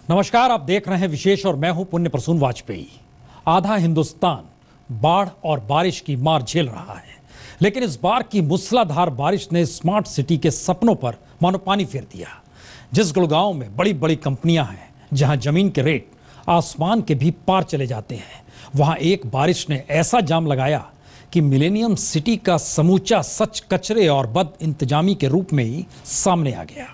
नमस्कार, आप देख रहे हैं विशेष और मैं हूं पुण्य प्रसून वाजपेयी। आधा हिंदुस्तान बाढ़ और बारिश की मार झेल रहा है, लेकिन इस बार की मूसलाधार बारिश ने स्मार्ट सिटी के सपनों पर मानो पानी फेर दिया। जिस गुड़गांव में बड़ी बड़ी कंपनियां हैं, जहां जमीन के रेट आसमान के भी पार चले जाते हैं, वहां एक बारिश ने ऐसा जाम लगाया कि मिलेनियम सिटी का समूचा सच कचरे और बद इंतजामी के रूप में ही सामने आ गया।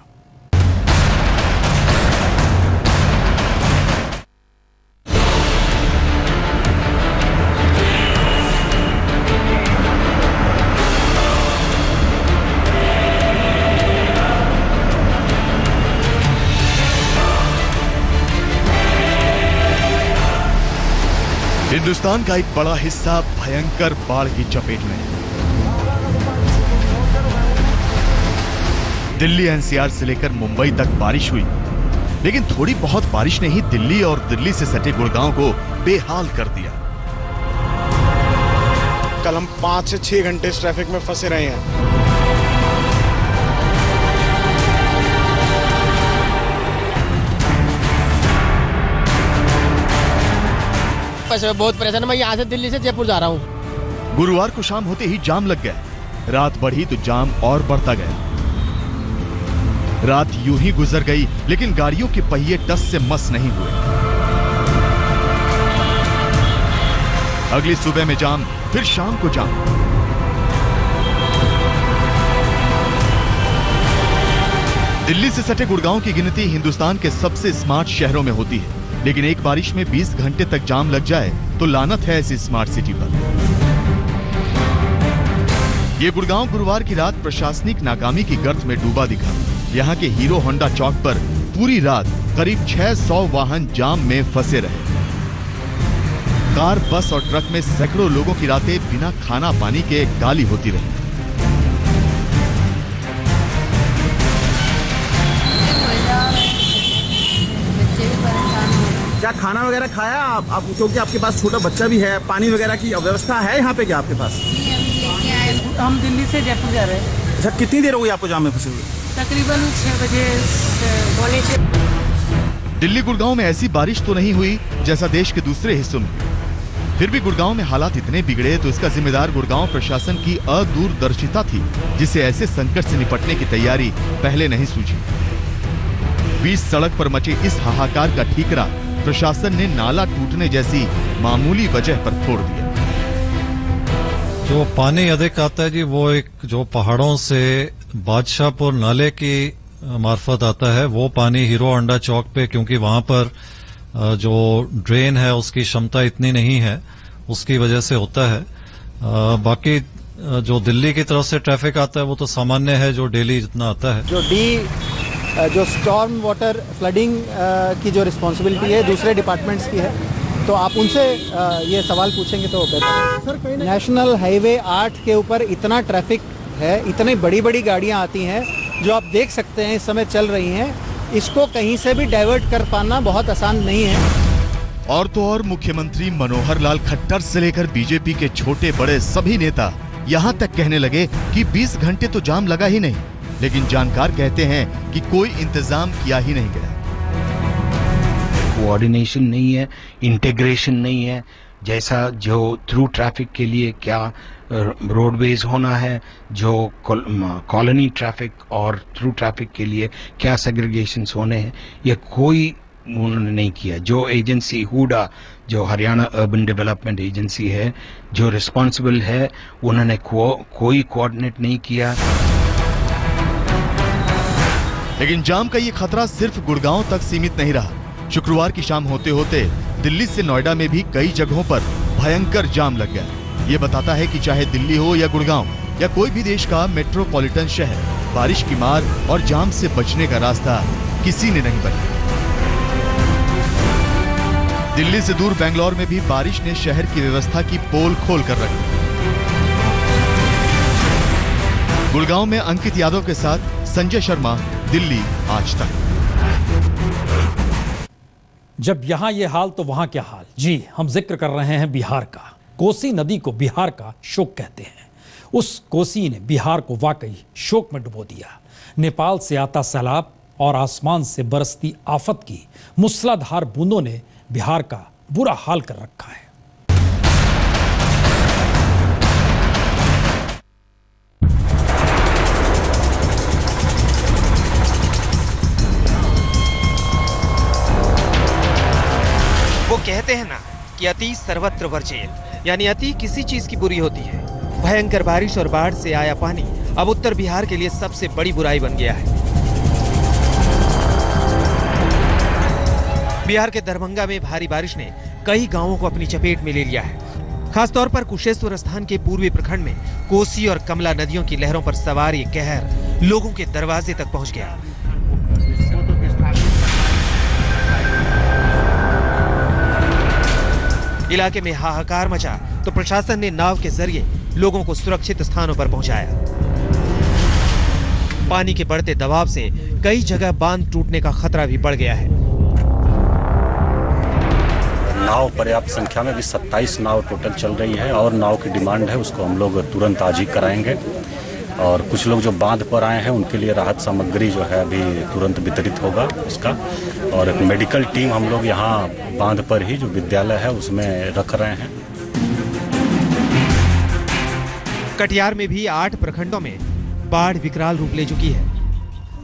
हिंदुस्तान का एक बड़ा हिस्सा भयंकर बाढ़ की चपेट में है। दिल्ली एनसीआर से लेकर मुंबई तक बारिश हुई, लेकिन थोड़ी बहुत बारिश ने ही दिल्ली और दिल्ली से सटे गुड़गांव को बेहाल कर दिया। कल हम 5 से 6 घंटे इस ट्रैफिक में फंसे रहे हैं। बहुत परेशान। मैं यहाँ से दिल्ली से जयपुर जा रहा हूँ। गुरुवार को शाम होते ही जाम लग गया। रात बढ़ी तो जाम और बढ़ता गया। रात यूं ही गुजर गई, लेकिन गाड़ियों के पहिए टस से मस नहीं हुए। अगली सुबह में जाम, फिर शाम को जाम। दिल्ली से सटे गुड़गांव की गिनती हिंदुस्तान के सबसे स्मार्ट शहरों में होती है, लेकिन एक बारिश में 20 घंटे तक जाम लग जाए तो लानत है ऐसी स्मार्ट सिटी पर। ये गुड़गांव गुरुवार की रात प्रशासनिक नाकामी की गर्त में डूबा दिखा। यहाँ के हीरो होंडा चौक पर पूरी रात करीब 600 वाहन जाम में फंसे रहे। कार, बस और ट्रक में सैकड़ों लोगों की रातें बिना खाना पानी के गाली होती रही। क्या खाना वगैरह खाया आप क्योंकि आपके पास छोटा बच्चा भी है, पानी वगैरह की व्यवस्था है यहाँ पे क्या आपके पास? हम दिल्ली से जयपुर जा रहे हैं। अच्छा, कितनी देर हो गई आपको जाम में फंसे हुए? तकरीबन 6 बजे पौने 6। दिल्ली गुड़गांव में ऐसी बारिश तो नहीं हुई जैसा देश के दूसरे हिस्सों में। फिर भी गुड़गांव में हालात इतने बिगड़े तो इसका जिम्मेदार गुड़गांव प्रशासन की अदूरदर्शिता थी, जिसे ऐसे संकट से निपटने की तैयारी पहले नहीं सूझी। बीच सड़क पर मचे इस हाहाकार का ठीकरा प्रशासन ने नाला टूटने जैसी मामूली वजह पर फोड़ दिया। जो पानी अधिक आता है जी, वो एक जो पहाड़ों से बादशाहपुर नाले की मार्फत आता है, वो पानी हीरो होंडा चौक पे, क्योंकि वहां पर जो ड्रेन है उसकी क्षमता इतनी नहीं है, उसकी वजह से होता है। बाकी जो दिल्ली की तरफ से ट्रैफिक आता है वो तो सामान्य है, जो डेली जितना आता है। जो स्टॉर्म वाटर फ्लडिंग की जो रिस्पॉन्सिबिलिटी है दूसरे डिपार्टमेंट्स की है, तो आप उनसे ये सवाल पूछेंगे तो बेहतर है। नेशनल हाईवे 8 के ऊपर इतना ट्रैफिक है, इतनी बड़ी बड़ी गाड़ियां आती हैं जो आप देख सकते हैं इस समय चल रही हैं। इसको कहीं से भी डाइवर्ट कर पाना बहुत आसान नहीं है। और तो और मुख्यमंत्री मनोहर लाल खट्टर से लेकर बीजेपी के छोटे बड़े सभी नेता यहाँ तक कहने लगे कि 20 घंटे तो जाम लगा ही नहीं, लेकिन जानकार कहते हैं कि कोई इंतजाम किया ही नहीं गया। कोऑर्डिनेशन नहीं है, इंटीग्रेशन नहीं है। जैसा जो थ्रू ट्रैफिक के लिए क्या रोडवेज होना है, जो कॉलोनी ट्रैफिक और थ्रू ट्रैफिक के लिए क्या सेग्रीगेशंस होने हैं, ये कोई उन्होंने नहीं किया। जो एजेंसी हुडा, जो हरियाणा अर्बन डेवलपमेंट एजेंसी है, जो रिस्पॉन्सिबल है, उन्होंने कोई कोऑर्डिनेट नहीं किया। लेकिन जाम का ये खतरा सिर्फ गुड़गांव तक सीमित नहीं रहा। शुक्रवार की शाम होते होते दिल्ली से नोएडा में भी कई जगहों पर भयंकर जाम लग गया। ये बताता है कि चाहे दिल्ली हो या गुड़गांव या कोई भी देश का मेट्रोपॉलिटन शहर, बारिश की मार और जाम से बचने का रास्ता किसी ने नहीं बनाया। दिल्ली से दूर बेंगलोर में भी बारिश ने शहर की व्यवस्था की पोल खोल कर रखी। गुड़गांव में अंकित यादव के साथ संजय शर्मा, दिल्ली आज तक। जब यहां ये हाल तो वहां क्या हाल। जी, हम जिक्र कर रहे हैं बिहार का। कोसी नदी को बिहार का शोक कहते हैं। उस कोसी ने बिहार को वाकई शोक में डुबो दिया। नेपाल से आता सैलाब और आसमान से बरसती आफत की मूसलाधार बूंदों ने बिहार का बुरा हाल कर रखा है। वो कहते हैं ना कि अति सर्वत्र वर्जेत, यानी अति किसी चीज की बुरी होती है। भयंकर बारिश और बाढ़ से आया पानी अब उत्तर बिहार के लिए सबसे बड़ी बुराई बन गया है। बिहार के दरभंगा में भारी बारिश ने कई गांवों को अपनी चपेट में ले लिया है। खासतौर पर कुशेश्वर स्थान के पूर्वी प्रखंड में कोसी और कमला नदियों की लहरों पर सवार ये कहर लोगों के दरवाजे तक पहुंच गया। इलाके में हाहाकार मचा तो प्रशासन ने नाव के जरिए लोगों को सुरक्षित स्थानों पर पहुंचाया। पानी के बढ़ते दबाव से कई जगह बांध टूटने का खतरा भी बढ़ गया है। नाव पर्याप्त संख्या में भी 27 नाव टोटल चल रही है और नाव की डिमांड है, उसको हम लोग तुरंत आज ही कराएंगे। और कुछ लोग जो बांध पर आए हैं उनके लिए राहत सामग्री जो है अभी तुरंत वितरित होगा उसका। और एक मेडिकल टीम हम लोग यहाँ बांध पर ही जो विद्यालय है उसमें रख रहे हैं। कटिहार में भी 8 प्रखंडों में बाढ़ विकराल रूप ले चुकी है।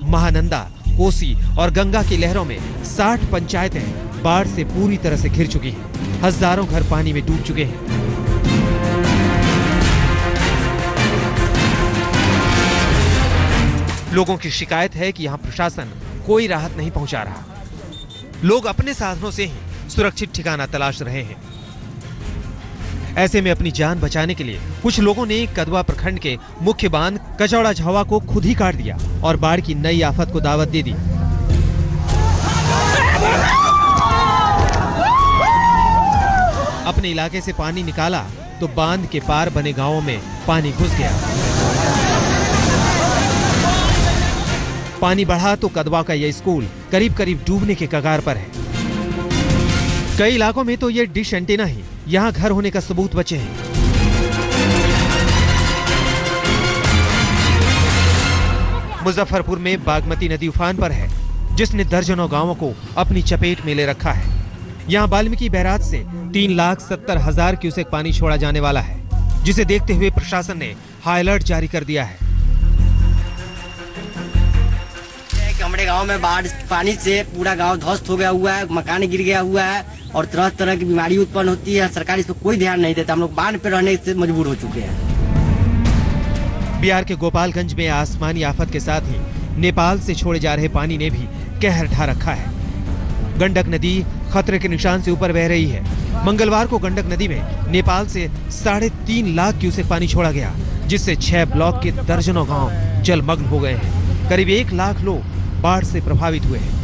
महानंदा, कोसी और गंगा की लहरों में 60 पंचायतें बाढ़ से पूरी तरह से घिर चुकी हैं। हजारों घर पानी में डूब चुके हैं। लोगों की शिकायत है कि यहाँ प्रशासन कोई राहत नहीं पहुंचा रहा। लोग अपने साधनों से ही सुरक्षित ठिकाना तलाश रहे हैं। ऐसे में अपनी जान बचाने के लिए कुछ लोगों ने कदवा प्रखंड के मुख्य बांध कचौड़ा झावा को खुद ही काट दिया और बाढ़ की नई आफत को दावत दे दी। अपने इलाके से पानी निकाला तो बांध के पार बने गांवों में पानी घुस गया। पानी बढ़ा तो कदवा का यह स्कूल करीब करीब डूबने के कगार पर है। कई इलाकों में तो ये डिश एंटीना ही यहां घर होने का सबूत बचे हैं। मुजफ्फरपुर में बागमती नदी उफान पर है, जिसने दर्जनों गांवों को अपनी चपेट में ले रखा है। यहां वाल्मीकि बैराज से 3,70,000 क्यूसेक पानी छोड़ा जाने वाला है, जिसे देखते हुए प्रशासन ने हाई अलर्ट जारी कर दिया है। हमारे गांव में बाढ़ पानी से पूरा गांव ध्वस्त हो गया हुआ है, मकान गिर गया हुआ है और तरह तरह की बीमारी उत्पन्न होती है। सरकार इस पर कोई ध्यान नहीं देता। हम लोग बाढ़ पे रहने से मजबूर हो चुके हैं। बिहार के गोपालगंज में आसमानी आफत के साथ ही नेपाल से छोड़े जा रहे पानी ने भी कहर ढा रखा है। गंडक नदी खतरे के निशान से ऊपर बह रही है। मंगलवार को गंडक नदी में नेपाल से 3.5 लाख क्यूसेक पानी छोड़ा गया, जिससे 6 ब्लॉक के दर्जनों गांव जलमग्न हो गए हैं। करीब 1 लाख लोग बाढ़ से प्रभावित हुए हैं।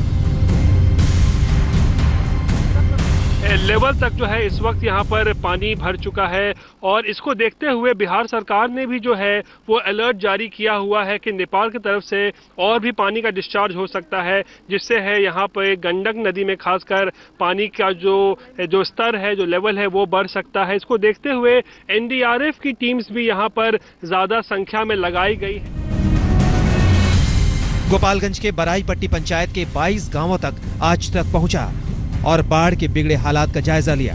लेवल तक जो है इस वक्त यहाँ पर पानी भर चुका है और इसको देखते हुए बिहार सरकार ने भी जो है वो अलर्ट जारी किया हुआ है कि नेपाल की तरफ से और भी पानी का डिस्चार्ज हो सकता है, जिससे है यहाँ पर गंडक नदी में खासकर पानी का जो स्तर है, जो लेवल है वो बढ़ सकता है। इसको देखते हुए एनडीआरएफ की टीम्स भी यहाँ पर ज्यादा संख्या में लगाई गई है। गोपालगंज के बराईपट्टी पंचायत के 22 गांवों तक आज तक पहुंचा और बाढ़ के बिगड़े हालात का जायजा लिया।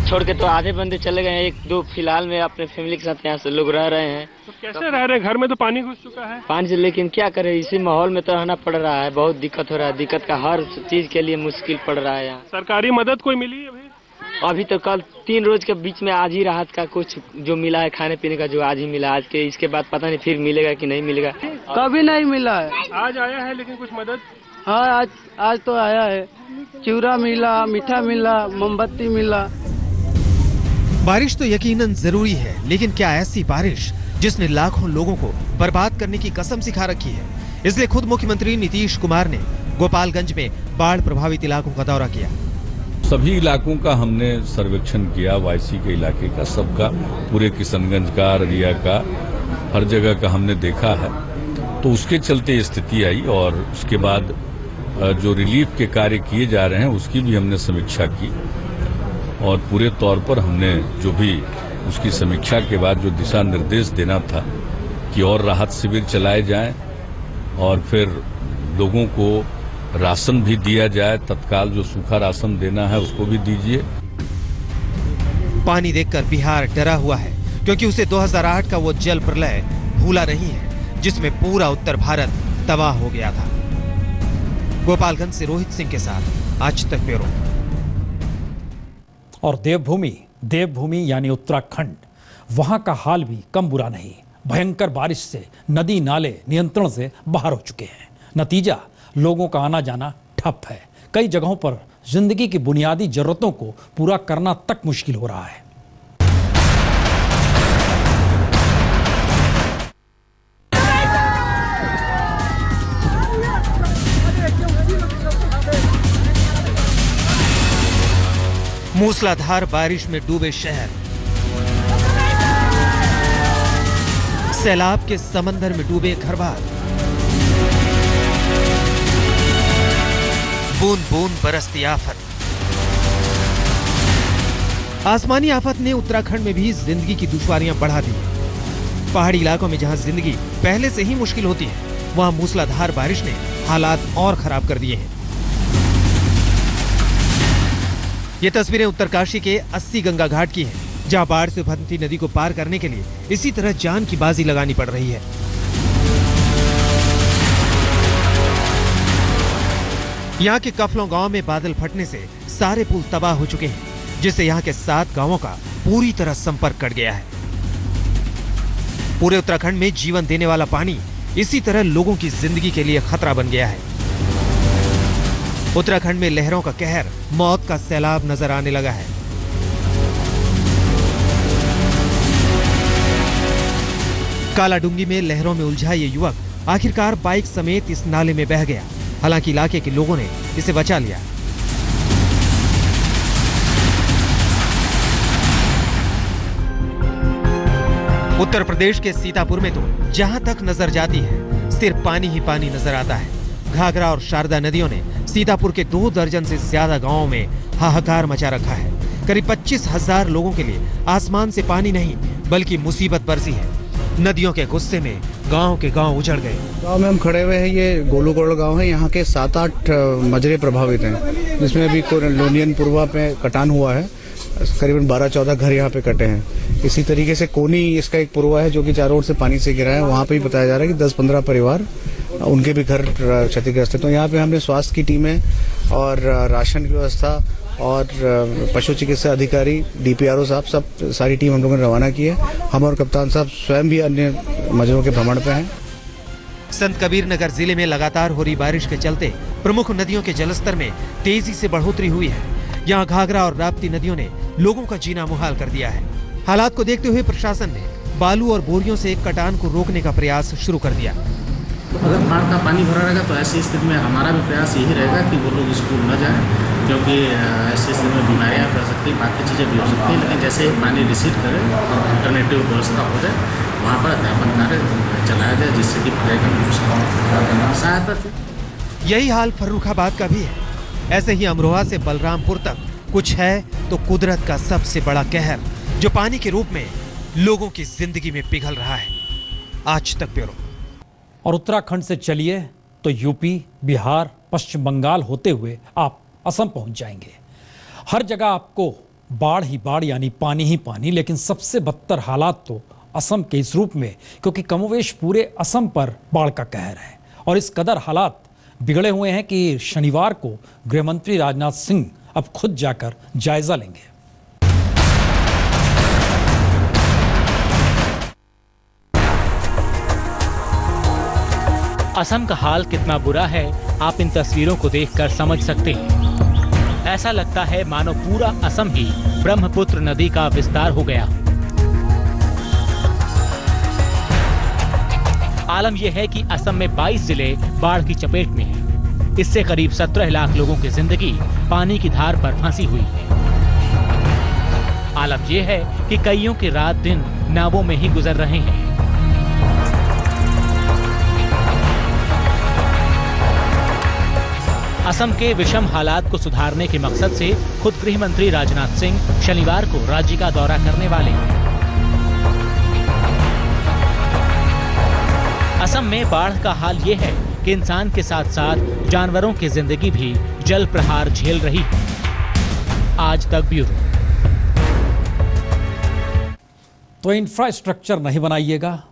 छोड़ के तो आधे बंदे चले गए हैं, 1-2 फिलहाल में अपने फैमिली के साथ यहाँ से लोग रह रहे हैं। तो कैसे रह रहे हैं? घर में तो पानी घुस चुका है। पानी से, लेकिन क्या करें, इसी माहौल में तो रहना पड़ रहा है। बहुत दिक्कत हो रहा है। दिक्कत का हर चीज के लिए मुश्किल पड़ रहा है यहाँ। सरकारी मदद कोई मिली अभी तो कल 3 रोज के बीच में आज ही राहत का कुछ जो मिला है खाने पीने का, जो आज ही मिला। आज के इसके बाद पता नहीं फिर मिलेगा कि नहीं मिलेगा। कभी नहीं मिला है। आज आया है लेकिन कुछ मदद? हाँ, आज तो आया है। चूरा मिला, मीठा मिला, मोमबत्ती मिला। बारिश तो यकीनन जरूरी है, लेकिन क्या ऐसी बारिश जिसने लाखों लोगों को बर्बाद करने की कसम सिखा रखी है? इसलिए खुद मुख्यमंत्री नीतीश कुमार ने गोपालगंज में बाढ़ प्रभावित इलाकों का दौरा किया। सभी इलाकों का हमने सर्वेक्षण किया, वाईसी के इलाके का, सबका, पूरे किशनगंज का, अररिया का, हर जगह का हमने देखा है। तो उसके चलते स्थिति आई और उसके बाद जो रिलीफ के कार्य किए जा रहे हैं उसकी भी हमने समीक्षा की और पूरे तौर पर हमने जो भी उसकी समीक्षा के बाद जो दिशा निर्देश देना था कि और राहत शिविर चलाए जाएं और फिर लोगों को राशन भी दिया जाए, तत्काल जो सूखा राशन देना है उसको भी दीजिए। पानी देखकर बिहार डरा हुआ है, क्योंकि उसे 2008 का वो जल प्रलय भूला नहीं है, जिसमें पूरा उत्तर भारत तबाह हो गया था। गोपालगंज से रोहित सिंह के साथ आज तक ब्यूरो। और देवभूमि यानी उत्तराखंड, वहां का हाल भी कम बुरा नहीं। भयंकर बारिश से नदी नाले नियंत्रण से बाहर हो चुके हैं। नतीजा, लोगों का आना जाना ठप है। कई जगहों पर जिंदगी की बुनियादी जरूरतों को पूरा करना तक मुश्किल हो रहा है। मूसलाधार बारिश में डूबे शहर, सैलाब के समंदर में डूबे घरबार, बूंद बूंद बरसती आफत। आसमानी आफत ने उत्तराखंड में भी जिंदगी की दुश्वारियां बढ़ा दी। पहाड़ी इलाकों में जहां जिंदगी पहले से ही मुश्किल होती है, वहां मूसलाधार बारिश ने हालात और खराब कर दिए हैं। ये तस्वीरें उत्तरकाशी के 80 गंगा घाट की हैं, जहां बाढ़ से उफनती नदी को पार करने के लिए इसी तरह जान की बाजी लगानी पड़ रही है। यहाँ के कफलों गांव में बादल फटने से सारे पुल तबाह हो चुके हैं, जिससे यहाँ के 7 गांवों का पूरी तरह संपर्क कट गया है। पूरे उत्तराखंड में जीवन देने वाला पानी इसी तरह लोगों की जिंदगी के लिए खतरा बन गया है। उत्तराखंड में लहरों का कहर, मौत का सैलाब नजर आने लगा है। कालाडुंगी में लहरों में उलझा ये युवक आखिरकार बाइक समेत इस नाले में बह गया। हालांकि इलाके के लोगों ने इसे बचा लिया। उत्तर प्रदेश के सीतापुर में तो जहां तक नजर जाती है सिर्फ पानी ही पानी नजर आता है। घाघरा और शारदा नदियों ने सीतापुर के 2 दर्जन से ज्यादा गांवों में हाहाकार मचा रखा है। करीब 25,000 लोगों के लिए आसमान से पानी नहीं बल्कि मुसीबत बरसी है। नदियों के गुस्से में गांव के गांव उजड़ गए। गांव में हम खड़े हुए हैं, ये गोलूकोड़ गांव है। यहाँ के 7-8 मजरे प्रभावित हैं, जिसमें अभी लोनियन पूर्वा पे कटान हुआ है। करीबन 12-14 घर यहाँ पे कटे हैं। इसी तरीके से कोनी इसका एक पुरवा है जो कि चारों ओर से पानी से घिरा है। वहाँ पे भी बताया जा रहा है कि 10-15 परिवार उनके भी घर क्षतिग्रस्त है। तो यहाँ पे हमने स्वास्थ्य की टीमें और राशन की व्यवस्था और पशु चिकित्सा अधिकारी, DPRO साहब, सब सारी टीम हम लोगों ने रवाना की है। हम और कप्तान साहब स्वयं भी अन्य मजरों के भ्रमण पे हैं। संत कबीर नगर जिले में लगातार हो रही बारिश के चलते प्रमुख नदियों के जलस्तर में तेजी से बढ़ोतरी हुई है। यहाँ घाघरा और राप्ती नदियों ने लोगों का जीना मुहाल कर दिया है। हालात को देखते हुए प्रशासन ने बालू और बोरियों से कटान को रोकने का प्रयास शुरू कर दिया। अगर बाढ़ का पानी भरा रहेगा तो ऐसी स्थिति में हमारा भी प्रयास यही रहेगा कि वो लोग स्कूल न जाएं, क्योंकि ऐसी स्थिति में बीमारियां फैल सकती हैं, बाकी चीज़ें भी हो सकती हैं। लेकिन जैसे ही पानी रिसीड करे और अल्टरनेटिव व्यवस्था हो जाए, वहाँ पर अध्यापन कार्य चलाया जाए, जिससे कि पढ़ाई का सहायता से। यही हाल फर्रुखाबाद का भी है। ऐसे ही अमरोहा से बलरामपुर तक कुछ है तो कुदरत का सबसे बड़ा कहर, जो पानी के रूप में लोगों की जिंदगी में पिघल रहा है। आज तक ब्यूरो। और उत्तराखंड से चलिए तो यूपी, बिहार, पश्चिम बंगाल होते हुए आप असम पहुंच जाएंगे। हर जगह आपको बाढ़ ही बाढ़ यानी पानी ही पानी। लेकिन सबसे बदतर हालात तो असम के इस रूप में, क्योंकि कमोवेश पूरे असम पर बाढ़ का कहर है। और इस कदर हालात बिगड़े हुए हैं कि शनिवार को गृहमंत्री राजनाथ सिंह अब खुद जाकर जायजा लेंगे। असम का हाल कितना बुरा है आप इन तस्वीरों को देखकर समझ सकते हैं। ऐसा लगता है मानो पूरा असम ही ब्रह्मपुत्र नदी का विस्तार हो गया। आलम यह है कि असम में 22 जिले बाढ़ की चपेट में हैं। इससे करीब 17 लाख लोगों की जिंदगी पानी की धार पर फंसी हुई है। आलम यह है कि कईयों के रात दिन नावों में ही गुजर रहे हैं। असम के विषम हालात को सुधारने के मकसद से खुद गृह मंत्री राजनाथ सिंह शनिवार को राज्य का दौरा करने वाले हैं। असम में बाढ़ का हाल ये है कि इंसान के साथ साथ जानवरों की जिंदगी भी जल प्रहार झेल रही है। आज तक ब्यूरो। तो इंफ्रास्ट्रक्चर नहीं बनाइएगा,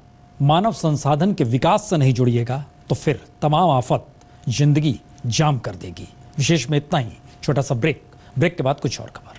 मानव संसाधन के विकास से नहीं जुड़िएगा तो फिर तमाम आफत जिंदगी जाम कर देगी। विशेष में इतना ही, छोटा सा ब्रेक के बाद कुछ और खबर।